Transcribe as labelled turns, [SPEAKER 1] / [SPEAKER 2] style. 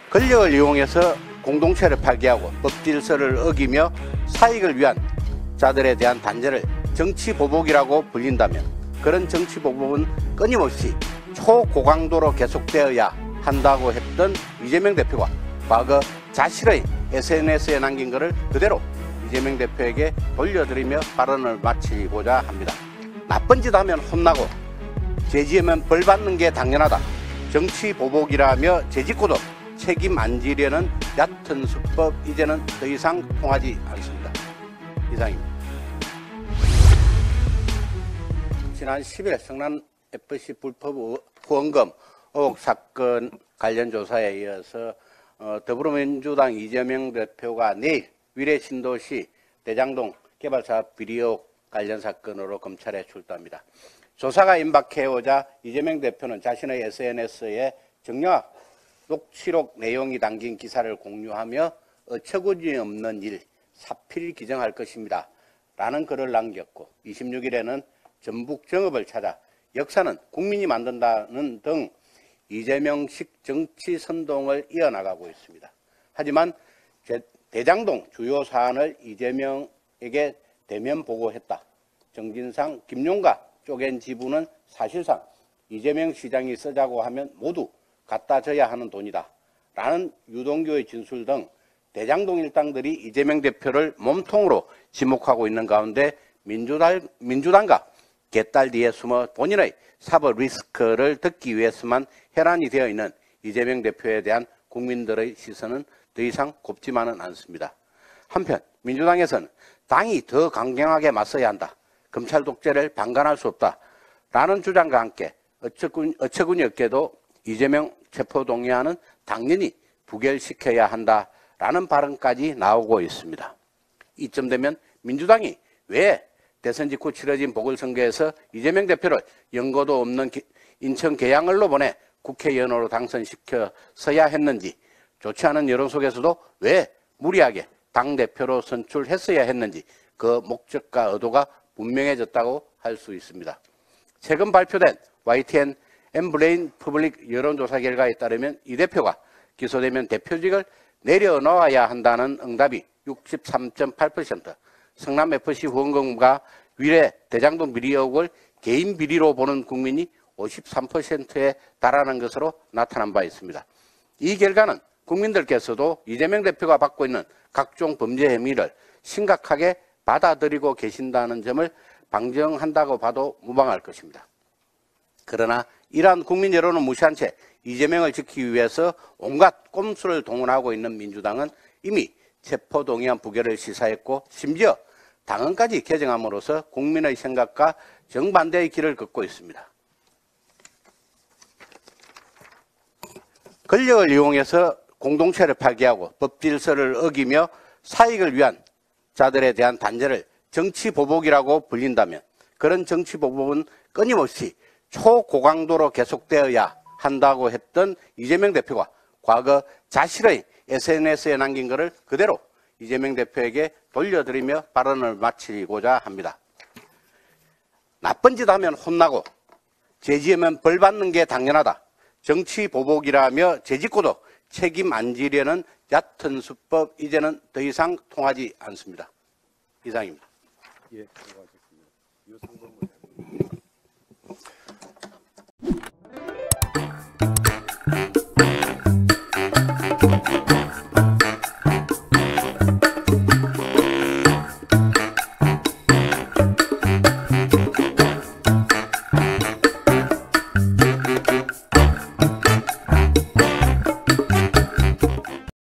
[SPEAKER 1] 권력을 이용해서 공동체를 파괴하고 법질서를 어기며 사익을 위한 자들에 대한 단죄를 정치보복이라고 불린다면 그런 정치보복은 끊임없이 초고강도로 계속되어야 한다고 했던 이재명 대표가 과거 자신의 SNS에 남긴 것을 그대로 이재명 대표에게 돌려드리며 발언을 마치고자 합니다. 나쁜 짓 하면 혼나고 죄 지으면 벌 받는 게 당연하다. 정치보복이라며 죄 짓고도 책임 안 지려는 얕은 수법 이제는 더 이상 통하지 않습니다. 이상입니다. 지난 10일 성남FC 불법 후원금 의혹 사건 관련 조사에 이어서 더불어민주당 이재명 대표가 내일 위례신도시 대장동 개발사업 비리 의혹 관련 사건으로 검찰에 출두합니다. 조사가 임박해오자 이재명 대표는 자신의 SNS에 정략 녹취록 내용이 담긴 기사를 공유하며 어처구니 없는 일, 사필 기정할 것입니다. 라는 글을 남겼고 26일에는 전북 정읍을 찾아 역사는 국민이 만든다는 등 이재명식 정치 선동을 이어나가고 있습니다. 하지만 대장동 주요 사안을 이재명에게 대면 보고했다. 정진상, 김용가 쪼갠 지분은 사실상 이재명 시장이 쓰자고 하면 모두 갖다 줘야 하는 돈이다. 라는 유동규의 진술 등 대장동 일당들이 이재명 대표를 몸통으로 지목하고 있는 가운데 민주당과 개딸 뒤에 숨어 본인의 사법 리스크를 듣기 위해서만 혈안이 되어 있는 이재명 대표에 대한 국민들의 시선은 더 이상 곱지만은 않습니다. 한편 민주당에서는 당이 더 강경하게 맞서야 한다. 검찰 독재를 방관할 수 없다. 라는 주장과 함께 어처구니 없게도 이재명 체포동의안은 당연히 부결시켜야 한다라는 발언까지 나오고 있습니다. 이쯤 되면 민주당이 왜 대선 직후 치러진 보궐선거에서 이재명 대표를 연고도 없는 인천 계양을로 보내 국회의원으로 당선시켜서야 했는지, 좋지 않은 여론 속에서도 왜 무리하게 당대표로 선출했어야 했는지 그 목적과 의도가 분명해졌다고 할 수 있습니다. 최근 발표된 YTN 엠브레인 퍼블릭 여론조사 결과에 따르면 이 대표가 기소되면 대표직을 내려놓아야 한다는 응답이 63.8%, 성남FC 후원금과 위례 대장동 비리 의혹을 개인 비리로 보는 국민이 53%에 달하는 것으로 나타난 바 있습니다. 이 결과는 국민들께서도 이재명 대표가 받고 있는 각종 범죄 혐의를 심각하게 받아들이고 계신다는 점을 방증한다고 봐도 무방할 것입니다. 그러나 이러한 국민 여론을 무시한 채 이재명을 지키기 위해서 온갖 꼼수를 동원하고 있는 민주당은 이미 체포동의안 부결을 시사했고 심지어 당헌까지 개정함으로써 국민의 생각과 정반대의 길을 걷고 있습니다. 권력을 이용해서 공동체를 파괴하고 법질서를 어기며 사익을 위한 자들에 대한 단죄를 정치보복이라고 불린다면 그런 정치보복은 끊임없이 초고강도로 계속되어야 한다고 했던 이재명 대표가 과거 자신의 SNS에 남긴 것을 그대로 이재명 대표에게 돌려드리며 발언을 마치고자 합니다. 나쁜 짓 하면 혼나고 죄 지으면 벌 받는 게 당연하다. 정치보복이라며 죄 짓고도 책임 안 지려는 얕은 수법 이제는 더 이상 통하지 않습니다. 이상입니다.
[SPEAKER 2] 예.